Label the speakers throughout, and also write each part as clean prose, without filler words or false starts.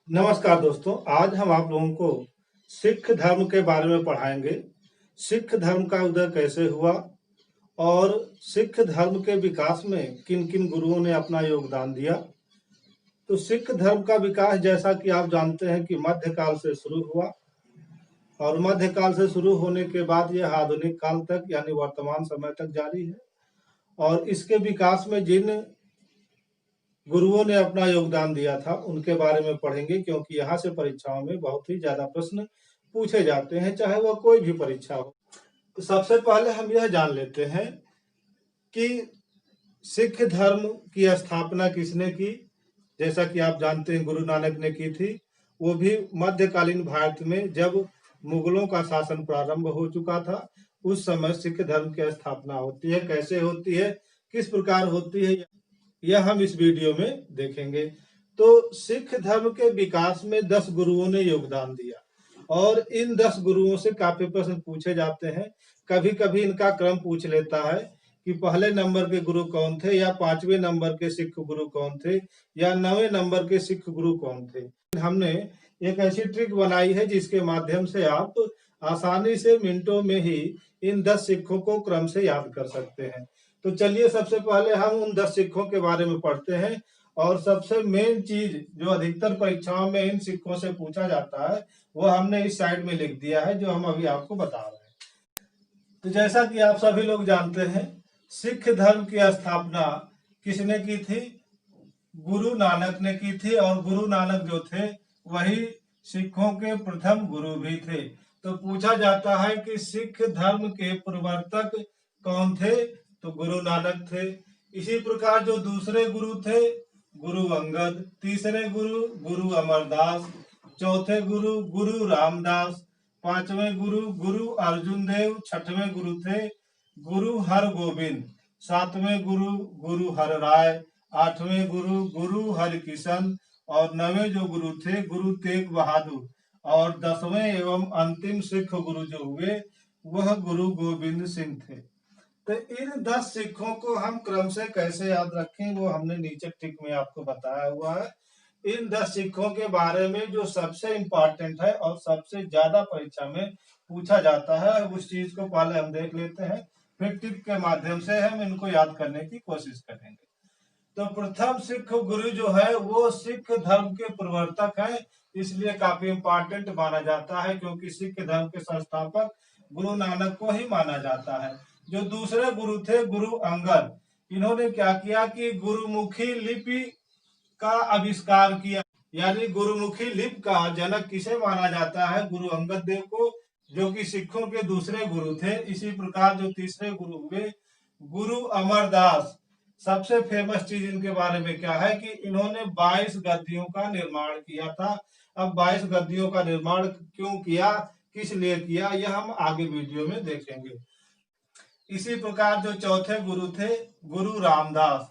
Speaker 1: नमस्कार दोस्तों, आज हम आप लोगों को सिख धर्म के बारे में पढ़ाएंगे। सिख धर्म का उदय कैसे हुआ और सिख धर्म के विकास में किन-किन गुरुओं ने अपना योगदान दिया। तो सिख धर्म का विकास जैसा कि आप जानते हैं कि मध्यकाल से शुरू हुआ और मध्यकाल से शुरू होने के बाद यह आधुनिक काल तक यानी वर्तमान समय तक जारी है। और इसके विकास में जिन गुरुओं ने अपना योगदान दिया था उनके बारे में पढ़ेंगे, क्योंकि यहाँ से परीक्षाओं में बहुत ही ज्यादा प्रश्न पूछे जाते हैं, चाहे वह कोई भी परीक्षा हो। तो सबसे पहले हम यह जान लेते हैं कि सिख धर्म की स्थापना किसने की। जैसा कि आप जानते हैं गुरु नानक ने की थी, वो भी मध्यकालीन भारत में जब मुगलों का शासन प्रारंभ हो चुका था उस समय सिख धर्म की स्थापना होती है। कैसे होती है, किस प्रकार होती है, यह हम इस वीडियो में देखेंगे। तो सिख धर्म के विकास में 10 गुरुओं ने योगदान दिया और इन 10 गुरुओं से काफी प्रश्न पूछे जाते हैं। कभी कभी इनका क्रम पूछ लेता है कि पहले नंबर के गुरु कौन थे, या 5वें नंबर के सिख गुरु कौन थे, या 9वें नंबर के सिख गुरु कौन थे। हमने एक ऐसी ट्रिक बनाई है जिसके माध्यम से आप आसानी से मिनटों में ही इन 10 सिखों को क्रम से याद कर सकते हैं। तो चलिए सबसे पहले हम उन 10 सिखों के बारे में पढ़ते हैं। और सबसे मेन चीज जो अधिकतर परीक्षाओं में इन सिखों से पूछा जाता है वो हमने इस साइड में लिख दिया है, जो हम अभी आपको बता रहे हैं। तो जैसा कि आप सभी लोग जानते हैं, सिख धर्म की स्थापना किसने की थी? गुरु नानक ने की थी। और गुरु नानक जो थे वही सिखों के प्रथम गुरु भी थे। तो पूछा जाता है कि सिख धर्म के प्रवर्तक कौन थे? तो गुरु नानक थे। इसी प्रकार जो दूसरे गुरु थे गुरु अंगद, तीसरे गुरु गुरु अमरदास, चौथे गुरु गुरु रामदास, पांचवें गुरु गुरु अर्जुन देव, छठवें गुरु थे गुरु हर गोविंद, सातवें गुरु गुरु हर राय, आठवें गुरु गुरु हरकिशन और 9वें जो गुरु थे गुरु तेग बहादुर, और 10वें एवं अंतिम सिख गुरु जो हुए वह गुरु गोविंद सिंह थे। तो इन 10 सिखों को हम क्रम से कैसे याद रखें वो हमने नीचे टिक में आपको बताया हुआ है। इन 10 सिखों के बारे में जो सबसे इम्पोर्टेंट है और सबसे ज्यादा परीक्षा में पूछा जाता है उस चीज को पहले हम देख लेते हैं, फिर टिक के माध्यम से हम इनको याद करने की कोशिश करेंगे। तो प्रथम सिख गुरु जो है वो सिख धर्म के प्रवर्तक है, इसलिए काफी इम्पोर्टेंट माना जाता है, क्योंकि सिख धर्म के संस्थापक गुरु नानक को ही माना जाता है। जो दूसरे गुरु थे गुरु अंगद, इन्होंने क्या किया कि गुरुमुखी लिपि का आविष्कार किया। यानी गुरुमुखी लिपि का जनक किसे माना जाता है? गुरु अंगद देव को, जो कि सिखों के दूसरे गुरु थे। इसी प्रकार जो तीसरे गुरु हुए गुरु अमरदास, सबसे फेमस चीज इनके बारे में क्या है कि इन्होंने 22 गद्दियों का निर्माण किया था। अब 22 गद्दियों का निर्माण क्यों किया, किस लिए किया, यह हम आगे वीडियो में देखेंगे। इसी प्रकार जो चौथे गुरु थे गुरु रामदास,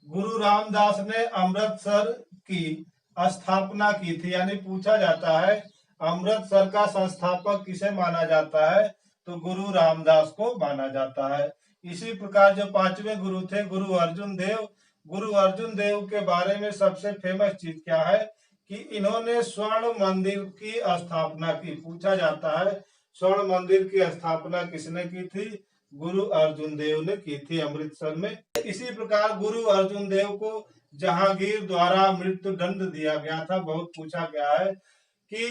Speaker 1: गुरु रामदास ने अमृतसर की स्थापना की थी। यानी पूछा जाता है अमृतसर का संस्थापक किसे माना जाता है? तो गुरु रामदास को माना जाता है। इसी प्रकार जो पांचवें गुरु थे गुरु अर्जुन देव, गुरु अर्जुन देव के बारे में सबसे फेमस चीज क्या है कि इन्होंने स्वर्ण मंदिर की स्थापना की। पूछा जाता है स्वर्ण मंदिर की स्थापना किसने की थी? गुरु अर्जुन देव ने की थी अमृतसर में। इसी प्रकार गुरु अर्जुन देव को जहांगीर द्वारा मृत्यु दंड दिया गया था। बहुत पूछा गया है कि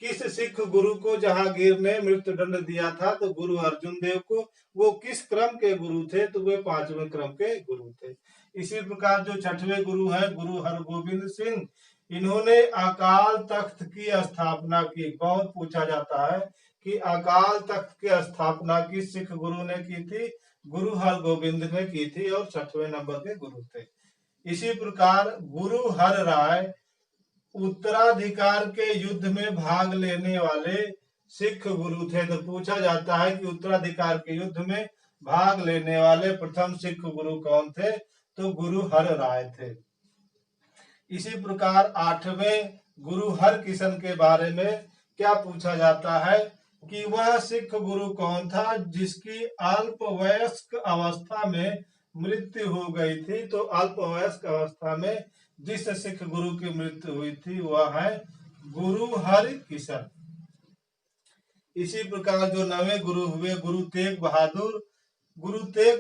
Speaker 1: किस सिख गुरु को जहांगीर ने मृत्यु दंड दिया था? तो गुरु अर्जुन देव को। वो किस क्रम के गुरु थे? तो वे 5वें क्रम के गुरु थे। इसी प्रकार जो छठवें गुरु है गुरु हरगोविंद सिंह, इन्होंने अकाल तख्त की स्थापना की। बहुत पूछा जाता है कि अकाल तख्त की स्थापना किस सिख गुरु ने की थी? गुरु हरगोविंद ने की थी और 6वें नंबर के गुरु थे। इसी प्रकार गुरु हर राय उत्तराधिकार के युद्ध में भाग लेने वाले सिख गुरु थे। तो पूछा जाता है कि उत्तराधिकार के युद्ध में भाग लेने वाले प्रथम सिख गुरु कौन थे? तो गुरु हर राय थे। इसी प्रकार 8वें गुरु हरकिशन के बारे में क्या पूछा जाता है कि वह सिख गुरु कौन था जिसकी अल्पवयस्क अवस्था में मृत्यु हो गई थी? तो अल्पवयस्क अवस्था में जिस सिख गुरु की मृत्यु हुई थी वह है गुरु हरि किशन। इसी प्रकार जो नवे गुरु हुए गुरु तेग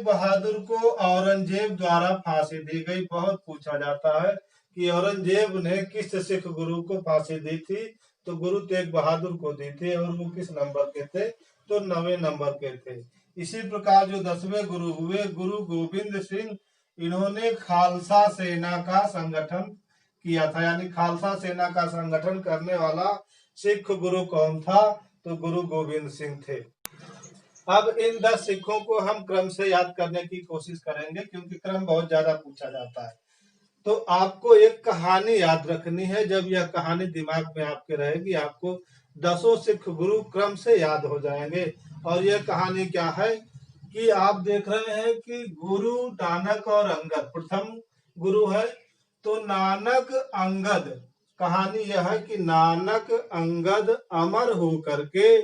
Speaker 1: बहादुर को औरंगजेब द्वारा फांसी दी गई। बहुत पूछा जाता है कि औरंगजेब ने किस सिख गुरु को फांसी दी थी, तो गुरु तेग बहादुर को दी थी, और वो किस नंबर के थे, तो 9वें नंबर के थे। इसी प्रकार जो 10वें गुरु हुए गुरु गोविंद सिंह, इन्होंने खालसा सेना का संगठन किया था, यानी खालसा सेना का संगठन करने वाला सिख गुरु कौन था, तो गुरु गोविंद सिंह थे। अब इन 10 सिखों को हम क्रम से याद करने की कोशिश करेंगे, क्योंकि क्रम बहुत ज्यादा पूछा जाता है। तो आपको एक कहानी याद रखनी है। जब यह कहानी दिमाग में आपके रहेगी, आपको 10 सिख गुरु क्रम से याद हो जाएंगे। और यह कहानी क्या है कि आप देख रहे हैं कि गुरु नानक और अंगद प्रथम गुरु है। तो नानक अंगद, कहानी यह है कि नानक अंगद अमर होकर के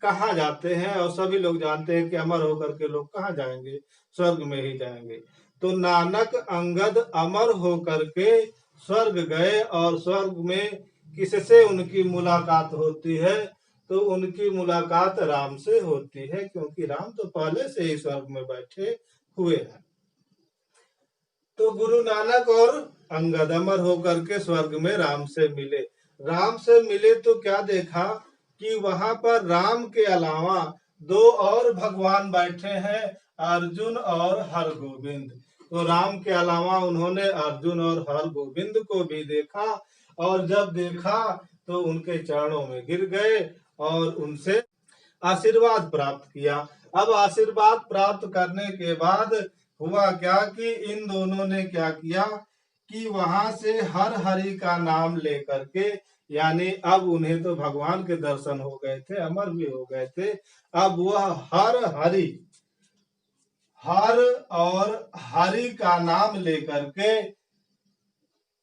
Speaker 1: कहाँ जाते हैं, और सभी लोग जानते हैं कि अमर होकर के लोग कहाँ जाएंगे, स्वर्ग में ही जाएंगे। तो नानक अंगद अमर होकर के स्वर्ग गए, और स्वर्ग में किससे उनकी मुलाकात होती है, तो उनकी मुलाकात राम से होती है, क्योंकि राम तो पहले से ही स्वर्ग में बैठे हुए हैं। तो गुरु नानक और अंगद अमर होकर के स्वर्ग में राम से मिले। राम से मिले तो क्या देखा कि वहां पर राम के अलावा 2 और भगवान बैठे हैं, अर्जुन और हरगोविंद। तो राम के अलावा उन्होंने अर्जुन और हरगोविंद को भी देखा, और जब देखा तो उनके चरणों में गिर गए और उनसे आशीर्वाद प्राप्त किया। अब आशीर्वाद प्राप्त करने के बाद हुआ क्या कि इन दोनों ने क्या किया कि वहां से हर हरि का नाम लेकर के, यानी अब उन्हें तो भगवान के दर्शन हो गए थे, अमर भी हो गए थे, अब वह हर हरि, हर और हरि का नाम लेकर के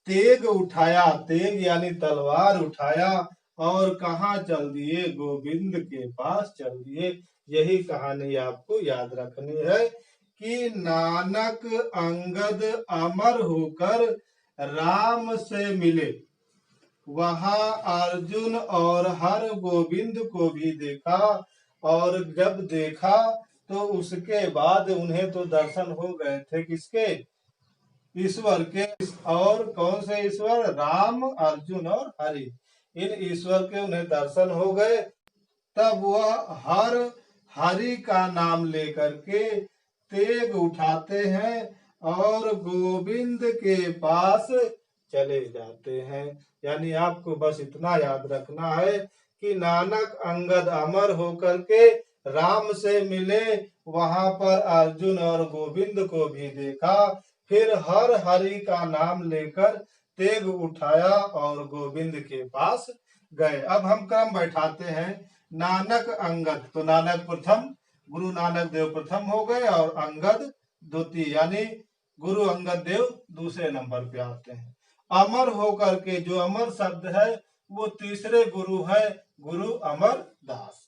Speaker 1: तेग उठाया, तेग यानी तलवार उठाया, और कहाँ चल दिए, गोविंद के पास चल दिए। यही कहानी आपको याद रखनी है कि नानक अंगद अमर होकर राम से मिले, वहां अर्जुन और हर गोविंद को भी देखा, और जब देखा तो उसके बाद उन्हें तो दर्शन हो गए थे किसके, ईश्वर के। और कौन से ईश्वर, राम, अर्जुन और हरि, इन ईश्वर के उन्हें दर्शन हो गए। तब वह हर हरि का नाम लेकर के तेग उठाते हैं और गोविंद के पास चले जाते हैं। यानी आपको बस इतना याद रखना है कि नानक अंगद अमर होकर के राम से मिले, वहां पर अर्जुन और गोविंद को भी देखा, फिर हर हरि का नाम लेकर तेग उठाया और गोविंद के पास गए। अब हम क्रम बैठाते हैं। नानक अंगद, तो नानक प्रथम, गुरु नानक देव प्रथम हो गए, और अंगद द्वितीय, यानी गुरु अंगद देव दूसरे नंबर पे आते हैं। अमर होकर के, जो अमर शब्द है वो तीसरे गुरु है, गुरु अमरदास।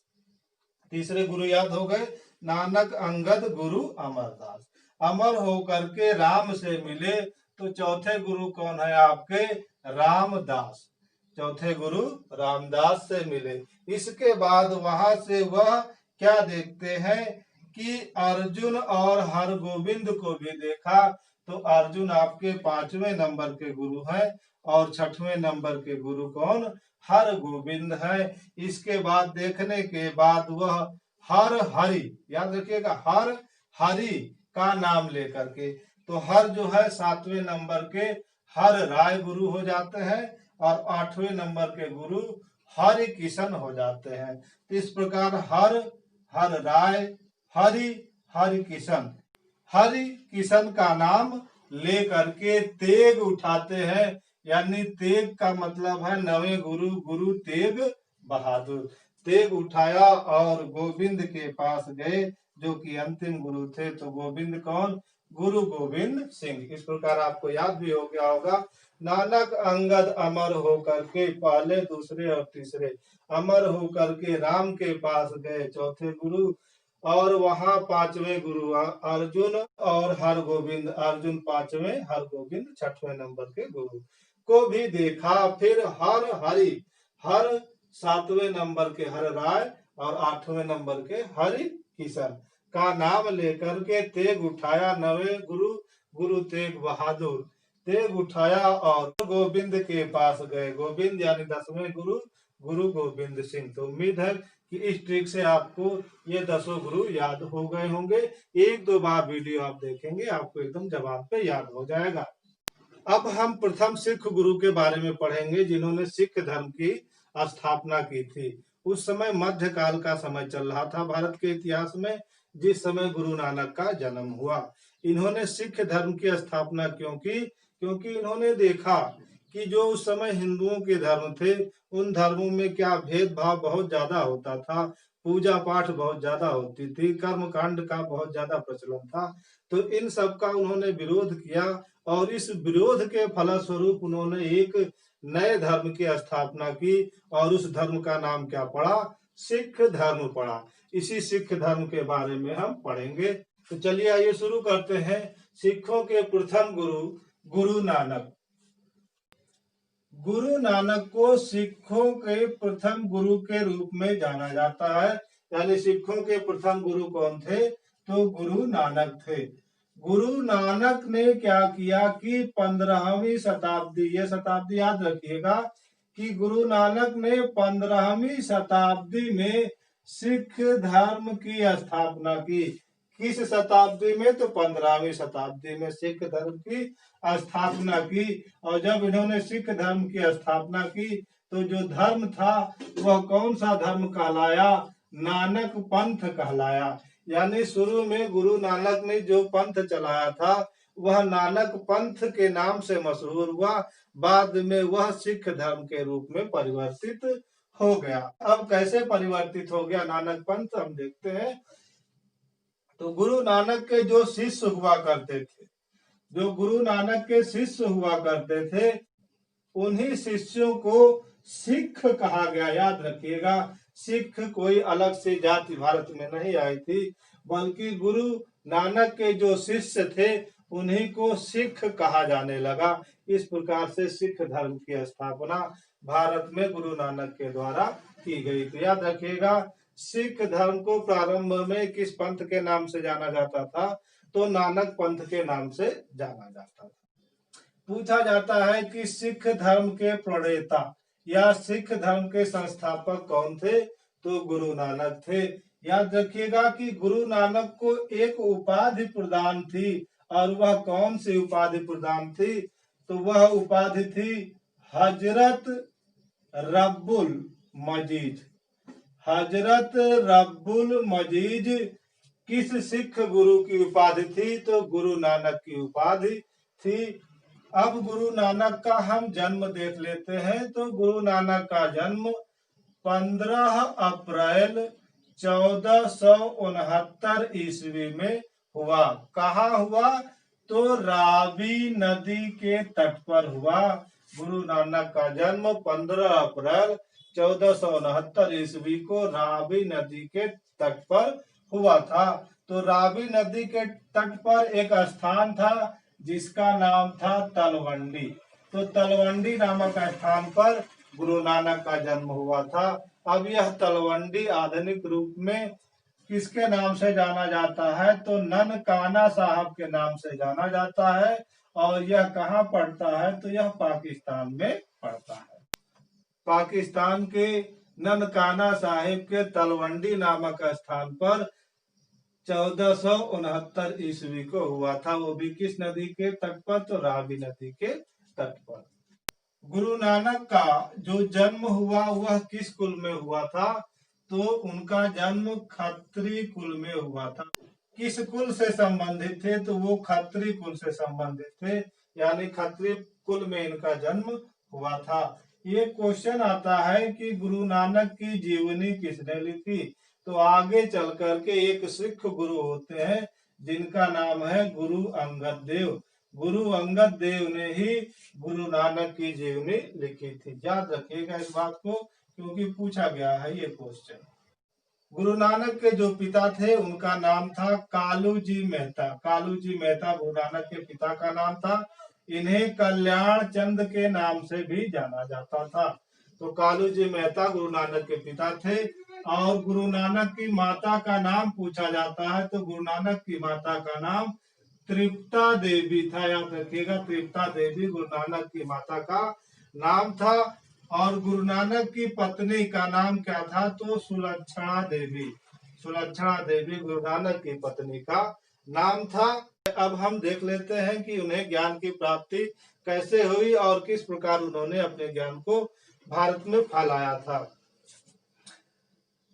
Speaker 1: तीसरे गुरु याद हो गए, नानक अंगद गुरु अमरदास। अमर होकर के राम से मिले, तो चौथे गुरु कौन है आपके, रामदास। चौथे गुरु रामदास से मिले। इसके बाद वहां से वह क्या देखते हैं कि अर्जुन और हरगोविंद को भी देखा। तो अर्जुन आपके 5वें नंबर के गुरु हैं, और 6वें नंबर के गुरु कौन, हरगोविंद है। इसके बाद देखने के बाद वह हर हरि, याद रखिएगा, हर हरि का नाम लेकर के, तो हर जो है 7वें नंबर के हर राय गुरु हो जाते हैं, और 8वें नंबर के गुरु हरि किशन हो जाते हैं। इस प्रकार हर, हर राय, हरि, हरि किशन, हरि किशन का नाम लेकर के तेग उठाते हैं। यानी तेग का मतलब है 9वें गुरु, गुरु तेग बहादुर। तेग उठाया और गोविंद के पास गए, जो कि अंतिम गुरु थे। तो गोविंद कौन, गुरु गोविंद सिंह। इस प्रकार आपको याद भी हो गया होगा। नानक अंगद अमर होकर के, पहले, दूसरे और तीसरे, अमर होकर के राम के पास गए, चौथे गुरु, और वहां पांचवें गुरु अर्जुन और हरगोविंद, अर्जुन पांचवें, हरगोविंद छठवें नंबर के गुरु को भी देखा। फिर हर हरि, हर सातवें नंबर के हर राय और आठवें नंबर के हरि किशन का नाम लेकर के तेग उठाया नवे गुरु, गुरु तेग बहादुर तेग उठाया और गोविंद के पास गए। गोविंद यानी 10वें गुरु, गुरु गोविंद सिंह। तो उम्मीद है कि इस ट्रिक से आपको ये 10 गुरु याद हो गए होंगे। एक दो बार वीडियो आप देखेंगे, आपको एकदम जवाब पे याद हो जाएगा। अब हम प्रथम सिख गुरु के बारे में पढ़ेंगे जिन्होंने सिख धर्म की स्थापना की थी। उस समय मध्यकाल का समय चल रहा था भारत के इतिहास में, जिस समय गुरु नानक का जन्म हुआ। इन्होंने सिख धर्म की स्थापना क्यों की? क्योंकि इन्होंने देखा कि जो उस समय हिंदुओं के धर्म थे, उन धर्मों में क्या भेदभाव बहुत ज्यादा होता था, पूजा पाठ बहुत ज्यादा होती थी, कर्म कांड का बहुत ज्यादा प्रचलन था। तो इन सब का उन्होंने विरोध किया और इस विरोध के फलस्वरूप उन्होंने एक नए धर्म की स्थापना की और उस धर्म का नाम क्या पड़ा? सिख धर्म पड़ा। इसी सिख धर्म के बारे में हम पढ़ेंगे। तो चलिए आइए शुरू करते हैं। सिखों के प्रथम गुरु गुरु नानक। गुरु नानक को सिखों के प्रथम गुरु के रूप में जाना जाता है। यानी सिखों के प्रथम गुरु कौन थे? तो गुरु नानक थे। गुरु नानक ने क्या किया कि 15वीं शताब्दी, ये शताब्दी याद रखिएगा कि गुरु नानक ने 15वीं शताब्दी में सिख धर्म की स्थापना की। किस शताब्दी में? तो 15वीं शताब्दी में सिख धर्म की स्थापना की। और जब इन्होंने सिख धर्म की स्थापना की तो जो धर्म था वह कौन सा धर्म कहलाया? नानक पंथ कहलाया। यानी शुरू में गुरु नानक ने जो पंथ चलाया था वह नानक पंथ के नाम से मशहूर हुआ। बाद में वह सिख धर्म के रूप में परिवर्तित हो गया। अब कैसे परिवर्तित हो गया नानक पंथ, हम देखते हैं। तो गुरु नानक के जो शिष्य हुआ करते थे, जो गुरु नानक के शिष्य हुआ करते थे, उन्हीं शिष्यों को सिख कहा गया। याद रखिएगा, सिख कोई अलग से जाति भारत में नहीं आई थी, बल्कि गुरु नानक के जो शिष्य थे उन्हीं को सिख कहा जाने लगा। इस प्रकार से सिख धर्म की स्थापना भारत में गुरु नानक के द्वारा की गई। तो याद रखिएगा, सिख धर्म को प्रारंभ में किस पंथ के नाम से जाना जाता था? तो नानक पंथ के नाम से जाना जाता था। पूछा जाता है कि सिख धर्म के प्रणेता या सिख धर्म के संस्थापक कौन थे? तो गुरु नानक थे। याद रखिएगा कि गुरु नानक को एक उपाधि प्रदान थी, और वह कौन सी उपाधि प्रदान थी? तो वह उपाधि थी हजरत रब्बुल मजीद। हजरत रब्बुल मजीद किस सिख गुरु की उपाधि थी? तो गुरु नानक की उपाधि थी। अब गुरु नानक का हम जन्म देख लेते हैं। तो गुरु नानक का जन्म 15 अप्रैल 1469 ईस्वी में हुआ। कहाँ हुआ? तो रावी नदी के तट पर हुआ। गुरु नानक का जन्म 15 अप्रैल 1469 ईस्वी को रावी नदी के तट पर हुआ था। तो रावी नदी के तट पर एक स्थान था जिसका नाम था तलवंडी। तो तलवंडी नामक स्थान पर गुरु नानक का जन्म हुआ था। अब यह तलवंडी आधुनिक रूप में किसके नाम से जाना जाता है? तो ननकाना साहब के नाम से जाना जाता है। और यह कहाँ पड़ता है? तो यह पाकिस्तान में पड़ता है। पाकिस्तान के ननकाना साहिब के तलवंडी नामक स्थान पर 1469 ईस्वी को हुआ था। वो भी किस नदी के तट पर? तो रावी नदी के तट पर। गुरु नानक का जो जन्म हुआ वह किस कुल में हुआ था? तो उनका जन्म खत्री कुल में हुआ था। किस कुल से संबंधित थे? तो वो खत्री कुल से संबंधित थे, यानी खत्री कुल में इनका जन्म हुआ था। ये क्वेश्चन आता है कि गुरु नानक की जीवनी किसने लिखी? तो आगे चल करके एक सिख गुरु होते हैं जिनका नाम है गुरु अंगद देव। गुरु अंगद देव ने ही गुरु नानक की जीवनी लिखी थी। याद रखिएगा इस बात को, क्योंकि पूछा गया है ये क्वेश्चन। गुरु नानक के जो पिता थे उनका नाम था कालू जी मेहता। कालू जी मेहता गुरु नानक के पिता का नाम था। इन्हें कल्याण चंद के नाम से भी जाना जाता था। तो कालू जी मेहता गुरु नानक के पिता थे। और गुरु नानक की माता का नाम पूछा जाता है तो गुरु नानक की माता का नाम तृप्ता देवी था। याद रखिएगा, तृप्ता देवी गुरु नानक की माता का नाम था। और गुरु नानक की पत्नी का नाम क्या था? तो सुलक्षणा देवी। सुलक्षणा देवी गुरु नानक की पत्नी का नाम था। अब हम देख लेते हैं कि उन्हें ज्ञान की प्राप्ति कैसे हुई और किस प्रकार उन्होंने अपने ज्ञान को भारत में फैलाया था।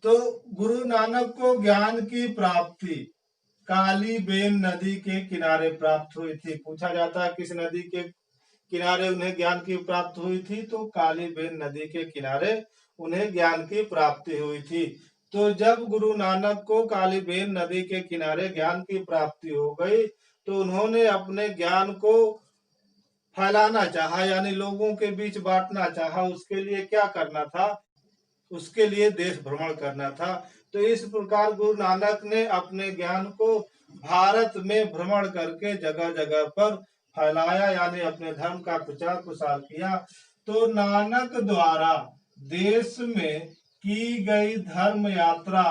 Speaker 1: तो गुरु नानक को ज्ञान की प्राप्ति काली बेन नदी के किनारे प्राप्त हुई थी। पूछा जाता है किस नदी के किनारे उन्हें ज्ञान की प्राप्ति हुई थी? तो काली बेन नदी के किनारे उन्हें ज्ञान की प्राप्ति हुई थी। तो जब गुरु नानक को काली बेन नदी के किनारे ज्ञान की प्राप्ति हो गई तो उन्होंने अपने ज्ञान को फैलाना चाहा, यानी लोगों के बीच बांटना चाहा। उसके लिए क्या करना था? उसके लिए देश भ्रमण करना था। तो इस प्रकार गुरु नानक ने अपने ज्ञान को भारत में भ्रमण करके जगह जगह पर फैलाया, यानी अपने धर्म का प्रचार प्रसार किया। तो नानक द्वारा देश में की गई धर्म यात्रा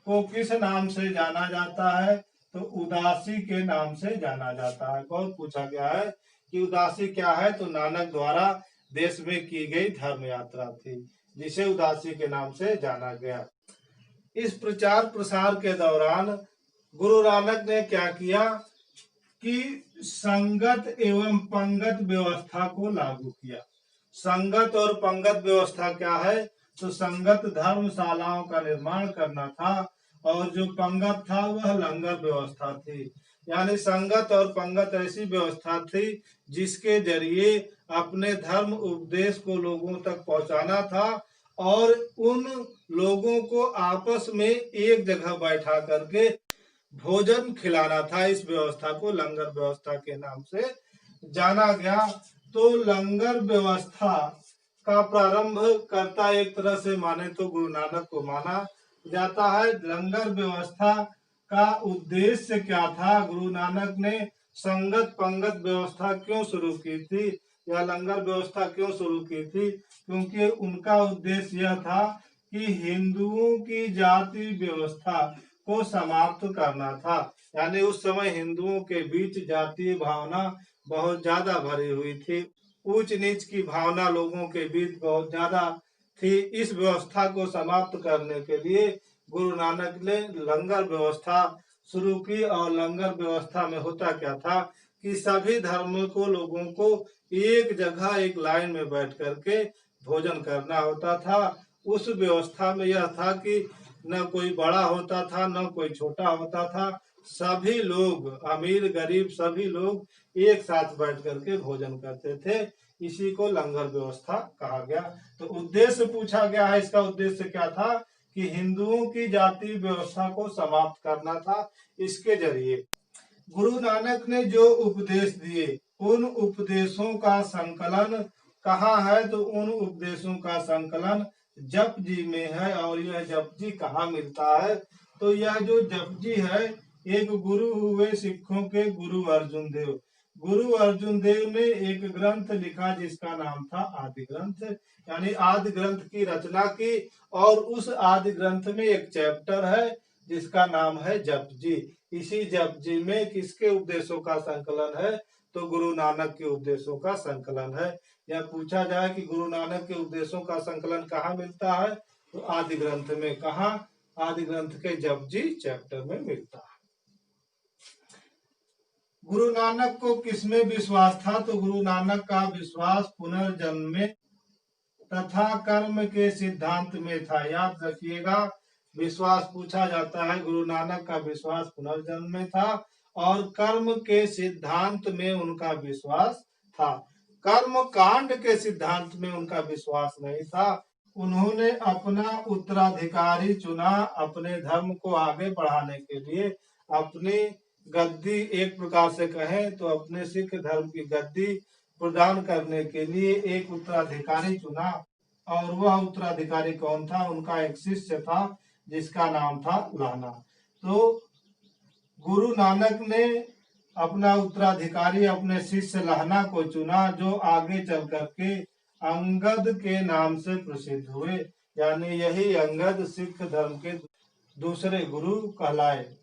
Speaker 1: को किस नाम से जाना जाता है? तो उदासी के नाम से जाना जाता है। बहुत पूछा गया है कि उदासी क्या है? तो नानक द्वारा देश में की गई धर्म यात्रा थी, जिसे उदासी के नाम से जाना गया। इस प्रचार प्रसार के दौरान गुरु नानक ने क्या किया कि संगत एवं पंगत व्यवस्था को लागू किया। संगत और पंगत व्यवस्था क्या है? तो संगत धर्मशालाओं का निर्माण करना था और जो पंगत था वह लंगर व्यवस्था थी। यानी संगत और पंगत ऐसी व्यवस्था थी जिसके जरिए अपने धर्म उपदेश को लोगों तक पहुंचाना था और उन लोगों को आपस में एक जगह बैठा करके भोजन खिलाना था। इस व्यवस्था को लंगर व्यवस्था के नाम से जाना गया। तो लंगर व्यवस्था का प्रारंभ करता एक तरह से माने तो गुरु नानक को माना जाता है। लंगर व्यवस्था का उद्देश्य क्या था? गुरु नानक ने संगत पंगत व्यवस्था क्यों शुरू की थी या लंगर व्यवस्था क्यों शुरू की थी? क्योंकि उनका उद्देश्य यह था कि हिंदुओं की जाति व्यवस्था को समाप्त करना था। यानी उस समय हिंदुओं के बीच जातीय भावना बहुत ज्यादा भरी हुई थी। ऊंच नीच की भावना लोगों के बीच बहुत ज्यादा थी। इस व्यवस्था को समाप्त करने के लिए गुरु नानक ने लंगर व्यवस्था शुरू की। और लंगर व्यवस्था में होता क्या था कि सभी धर्मों को लोगों को एक जगह एक लाइन में बैठ करके भोजन करना होता था। उस व्यवस्था में यह था कि न कोई बड़ा होता था न कोई छोटा होता था। सभी लोग, अमीर गरीब सभी लोग एक साथ बैठ करके भोजन करते थे। इसी को लंगर व्यवस्था कहा गया। तो उद्देश्य पूछा गया है, इसका उद्देश्य क्या था कि हिंदुओं की जाति व्यवस्था को समाप्त करना था। इसके जरिए गुरु नानक ने जो उपदेश दिए उन उपदेशों का संकलन कहाँ है? तो उन उपदेशों का संकलन जपजी में है। और यह जपजी कहाँ मिलता है? तो यह जो जपजी है एक गुरु हुए सिखों के गुरु अर्जुन देव। गुरु अर्जुन देव ने एक ग्रंथ लिखा जिसका नाम था आदि ग्रंथ, यानी आदि ग्रंथ की रचना की। और उस आदि ग्रंथ में एक चैप्टर है जिसका नाम है जपजी। इसी जपजी में किसके उपदेशों का संकलन है? तो गुरु नानक के उपदेशों का संकलन है। या पूछा जाए कि गुरु नानक के उपदेशों का संकलन कहाँ मिलता है? तो आदि ग्रंथ में। कहाँ? आदि ग्रंथ के जपजी चैप्टर में मिलता है। गुरु नानक को किसमें विश्वास था? तो गुरु नानक का विश्वास पुनर्जन्म में तथा कर्म के सिद्धांत में था। याद रखिएगा, विश्वास पूछा जाता है। गुरु नानक का विश्वास पुनर्जन्म में था और कर्म के सिद्धांत में उनका विश्वास था। कर्म कांड के सिद्धांत में उनका विश्वास नहीं था। उन्होंने अपना उत्तराधिकारी चुना अपने धर्म को आगे बढ़ाने के लिए। अपनी गद्दी, एक प्रकार से कहें तो अपने सिख धर्म की गद्दी प्रदान करने के लिए एक उत्तराधिकारी चुना। और वह उत्तराधिकारी कौन था? उनका एक शिष्य था जिसका नाम था लाना। तो गुरु नानक ने अपना उत्तराधिकारी अपने शिष्य लाना को चुना, जो आगे चल करके अंगद के नाम से प्रसिद्ध हुए, यानी यही अंगद सिख धर्म के दूसरे गुरु कहलाए।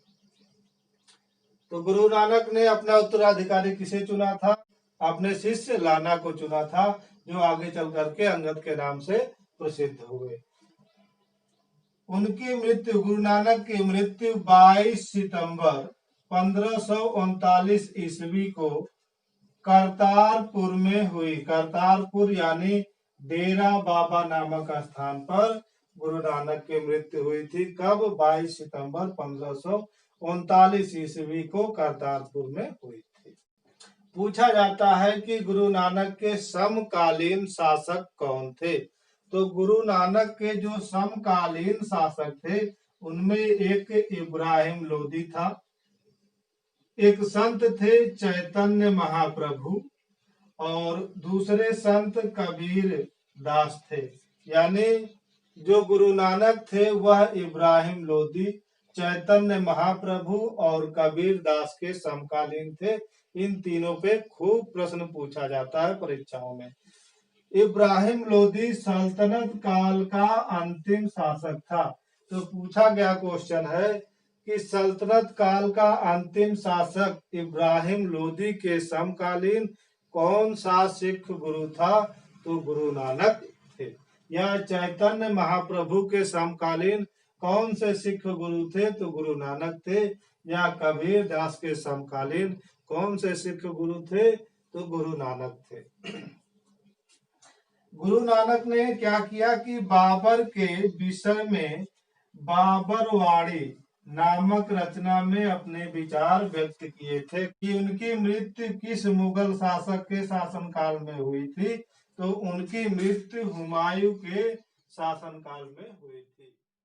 Speaker 1: तो गुरु नानक ने अपना उत्तराधिकारी किसे चुना था? अपने शिष्य लाना को चुना था, जो आगे चल करके अंगद के नाम से प्रसिद्ध हुए। उनकी मृत्यु, गुरु नानक की मृत्यु 22 सितंबर 1539 ईस्वी को करतारपुर में हुई। करतारपुर यानी डेरा बाबा नामक स्थान पर गुरु नानक की मृत्यु हुई थी। कब? 22 सितंबर 1539 ईस्वी को करतारपुर में हुई थी। पूछा जाता है कि गुरु नानक के समकालीन शासक कौन थे? तो गुरु नानक के जो समकालीन शासक थे उनमें एक इब्राहिम लोदी था, एक संत थे चैतन्य महाप्रभु, और दूसरे संत कबीर दास थे। यानी जो गुरु नानक थे वह इब्राहिम लोदी, चैतन्य महाप्रभु और कबीर दास के समकालीन थे। इन तीनों पे खूब प्रश्न पूछा जाता है परीक्षाओं में। इब्राहिम लोदी सल्तनत काल का अंतिम शासक था। तो पूछा गया क्वेश्चन है कि सल्तनत काल का अंतिम शासक इब्राहिम लोदी के समकालीन कौन सा सिख गुरु था? तो गुरु नानक थे। या चैतन्य महाप्रभु के समकालीन कौन से सिख गुरु थे? तो गुरु नानक थे। या कबीर दास के समकालीन कौन से सिख गुरु थे? तो गुरु नानक थे। गुरु नानक ने क्या किया कि बाबर के विषय में बाबरवाड़ी नामक रचना में अपने विचार व्यक्त किए थे। कि उनकी मृत्यु किस मुगल शासक के शासनकाल में हुई थी? तो उनकी मृत्यु हुमायूं के शासनकाल में हुई थी।